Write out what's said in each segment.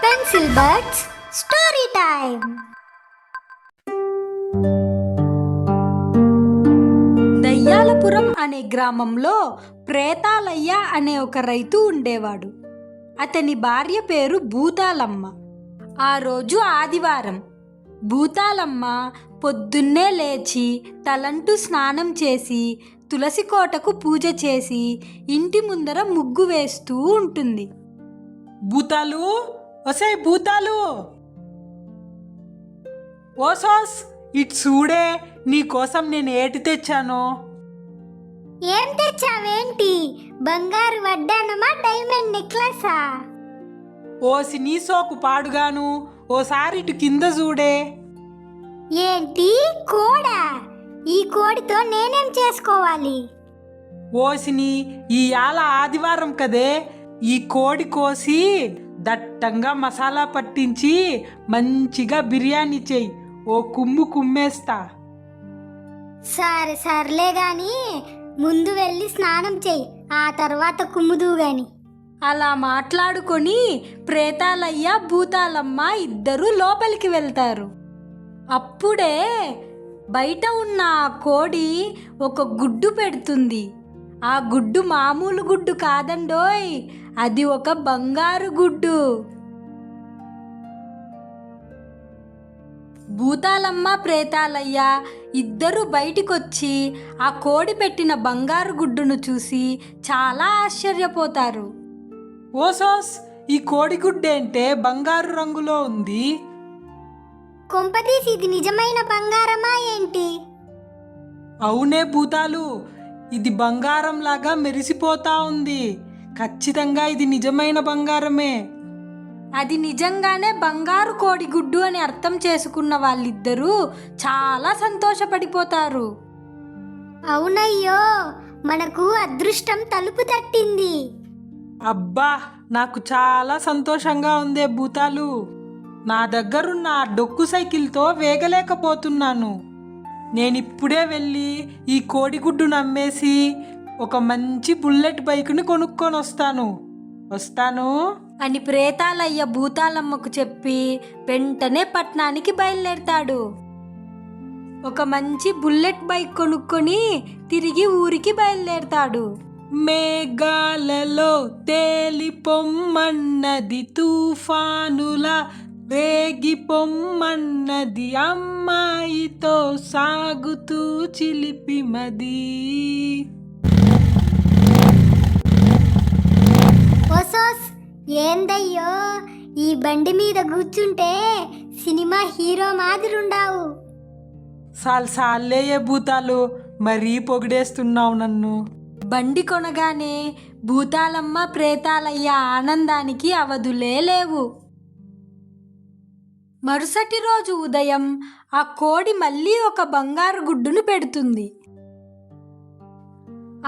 Pencil birds story time. Dayyalapuram అనే గ్రామంలో ప్రేతాలయ్య అనే ఒక రైతు ఉండేవాడు. అతని భార్య పేరు భూతాలమ్మ. ఆ రోజు ఆదివారం. భూతాలమ్మ పొద్దున్నే లేచి తలంటూ స్నానం చేసి తులసి కోటకు పూజ చేసి ఇంటి ముందర ముగ్గు వేస్తూ ఉంటుంది. భూతాలు, ఒసే భూతాలు, ఓసోస్ ఇటు చూడే, నీకోసం నేను ఏటి తెచ్చాను. ఏం తెచ్చావేంటి? బంగారు వడ్డానమా, డైమండ్ నెక్లెసా? ఓసి నీ సోకు పాడుగాను, ఓసారి ఇటు కింద చూడే. ఏంటి కోడా? ఈ కోడితో నేనేం చేసుకోవాలి? ఓసిని ఇయాల ఆదివారం కదే, ఈ కోడి కోసి దట్టంగా మసాలా పట్టించి మంచిగా బిర్యానీ చెయ్యి. ఓ కుమ్ము కుమ్మేస్తా. సరే సర్లే గాని ముందు వెళ్ళి స్నానం చెయ్యి, ఆ తర్వాత కుమ్ముదు గాని. అలా మాట్లాడుకొని ప్రేతాలయ్య భూతాలమ్మ ఇద్దరూ లోపలికి వెళ్తారు. అప్పుడే బయట ఉన్న ఆ కోడి ఒక గుడ్డు పెడుతుంది. ఆ గుడ్డు మామూలు గుడ్డు కాదండోయ్, అది ఒక బంగారు గుడ్డు. భూతాలమ్మ ప్రేతాలయ్య ఇద్దరు బయటికొచ్చి ఆ కోడి పెట్టిన బంగారు గుడ్డును చూసి చాలా ఆశ్చర్యపోతారు. ఓసోస్, ఈ కోడిగుడ్డేంటే బంగారు రంగులో ఉంది? కొంపదీసి ఇది నిజమైన బంగారమా ఏంటి? అవునే భూతాలు, ఇది బంగారం లాగా మెరిసిపోతా ఉంది. ఖచ్చితంగా ఇది నిజమైన బంగారమే. అది నిజంగానే బంగారు కోడిగుడ్డు అని అర్థం చేసుకున్న వాళ్ళిద్దరూ చాలా సంతోషపడిపోతారు. అవునయ్యో, మనకు అదృష్టం తలుపు తట్టింది. అబ్బా, నాకు చాలా సంతోషంగా ఉందే భూతాలు. నా దగ్గరున్న ఆ డొక్కు సైకిల్తో వేగలేకపోతున్నాను. నేనిప్పుడే వెళ్ళి ఈ కోడిగుడ్డును అమ్మేసి ఒక మంచి బుల్లెట్ బైక్ని కొనుక్కొని వస్తాను అని ప్రేతాలయ్య భూతాలమ్మకు చెప్పి వెంటనే పట్నానికి బయలుదేరతాడు. ఒక మంచి బుల్లెట్ బైక్ కొనుక్కొని తిరిగి ఊరికి బయలుదేరతాడు. మేఘాలలో తేలిపొమ్మన్నది తుఫానులా, రేగి పొమ్మన్నది అమ్మాయితో సాగుతూ చిలిపిమది. ఓసోస్, ఏందయ్యో ఈ బండి మీద కూర్చుంటే సినిమా హీరో మాదిరుండావు. సాల్లేయే భూతాలు, మరీ పొగిడేస్తున్నావు నన్ను. బండి కొనగానే భూతాలమ్మ ప్రేతాలయ్య ఆనందానికి అవధులే లేవు. మరుసటి రోజు ఉదయం ఆ కోడి మళ్ళీ ఒక బంగారు గుడ్డును పెడుతుంది.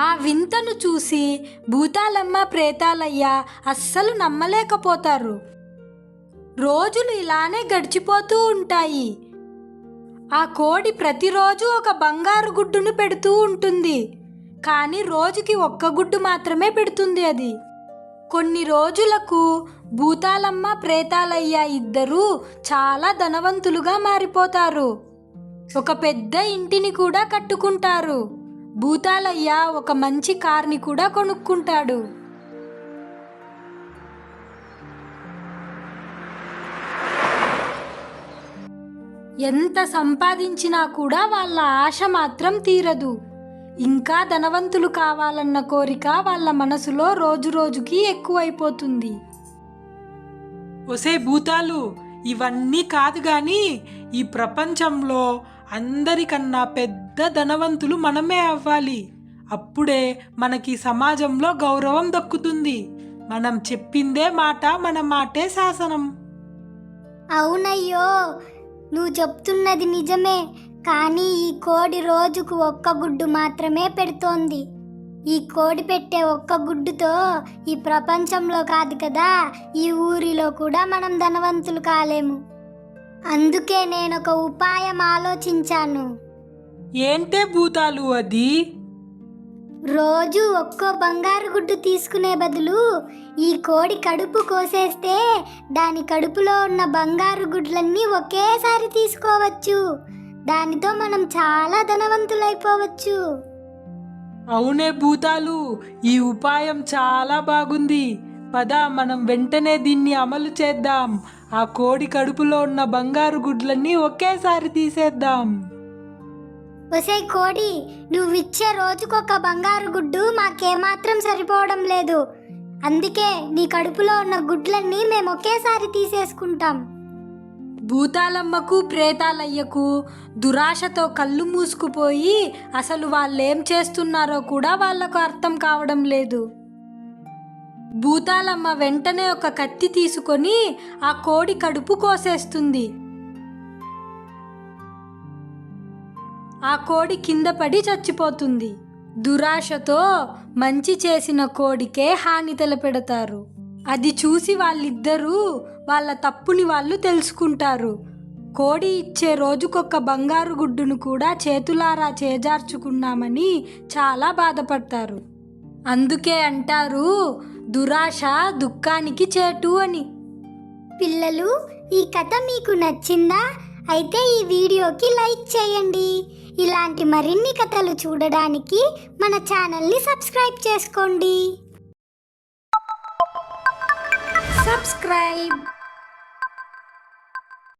ఆ వింతను చూసి భూతాలమ్మ ప్రేతాలయ్య అస్సలు నమ్మలేకపోతారు. రోజులు ఇలానే గడిచిపోతూ ఉంటాయి. ఆ కోడి ప్రతిరోజు ఒక బంగారు గుడ్డును పెడుతూ ఉంటుంది. కానీ రోజుకి ఒక్క గుడ్డు మాత్రమే పెడుతుంది అది. కొన్ని రోజులకు భూతాలమ్మ ప్రేతాలయ్య ఇద్దరూ చాలా ధనవంతులుగా మారిపోతారు. ఒక పెద్ద ఇంటిని కూడా కట్టుకుంటారు. భూతాలయ్య ఒక మంచి కార్ని కూడా కొనుక్కుంటాడు. ఎంత సంపాదించినా కూడా వాళ్ళ ఆశ మాత్రం తీరదు. ఇంకా ధనవంతులు కావాలన్న కోరిక వాళ్ళ మనసులో రోజు రోజుకి ఎక్కువైపోతుంది. ఒసే భూతాలు, ఇవన్నీ కాదు గాని ఈ ప్రపంచంలో అందరికన్నా పెద్ద ధనవంతులు మనమే అవ్వాలి. అప్పుడే మనకి సమాజంలో గౌరవం దక్కుతుంది. మనం చెప్పిందే మాట, మన మాటే శాసనం. అవునయ్యో, నువ్వు చెప్తున్నది నిజమే. కానీ ఈ కోడి రోజుకు ఒక్క గుడ్డు మాత్రమే పెడుతోంది. ఈ కోడి పెట్టే ఒక్క గుడ్డుతో ఈ ప్రపంచంలో కాదు కదా, ఈ ఊరిలో కూడా మనం ధనవంతులు కాలేము. అందుకే నేనొక ఉపాయం ఆలోచించాను. ఏంటే భూతాలు అది? రోజు ఒక్కో బంగారు గుడ్డు తీసుకునే బదులు ఈ కోడి కడుపు కోసేస్తే దాని కడుపులో ఉన్న బంగారు గుడ్లన్నీ ఒకేసారి తీసుకోవచ్చు. దానితో మనం చాలా ధనవంతులైపోవచ్చు. అవునే భూతాలు, ఈ ఉపాయం చాలా బాగుంది. పద మనం వెంటనే దీన్ని అమలు చేద్దాం. ఆ కోడి కడుపులో ఉన్న బంగారు గుడ్లన్నీ ఒకేసారి తీసేద్దాం. ఒసేయ్ కోడి, నువ్విచ్చే రోజుకొక బంగారు గుడ్డు మాకేమాత్రం సరిపోవడం లేదు. అందుకే నీ కడుపులో ఉన్న గుడ్లన్నీ మేము ఒకేసారి తీసేసుకుంటాం. భూతాలమ్మకు ప్రేతాలయ్యకు దురాశతో కళ్ళు మూసుకుపోయి అసలు వాళ్ళేం చేస్తున్నారో కూడా వాళ్లకు అర్థం కావడం లేదు. భూతాలమ్మ వెంటనే ఒక కత్తి తీసుకొని ఆ కోడి కడుపు కోసేస్తుంది. ఆ కోడి కింద పడి చచ్చిపోతుంది. దురాశతో మంచి చేసిన కోడికే హాని తలపెడతారు. అది చూసి వాళ్ళిద్దరూ వాళ్ళ తప్పుని వాళ్ళు తెలుసుకుంటారు. కోడి ఇచ్చే రోజుకొక బంగారు గుడ్డును కూడా చేతులారా చేజార్చుకున్నామని చాలా బాధపడతారు. అందుకే అంటారు, దురాశ దుఃఖానికి చేటు అని. పిల్లలు, ఈ కథ మీకు నచ్చిందా? అయితే ఈ వీడియోకి లైక్ చేయండి. ఇలాంటి మరిన్ని కథలు చూడడానికి మన ఛానల్ని సబ్స్క్రైబ్ చేసుకోండి. సబ్స్క్రైబ్.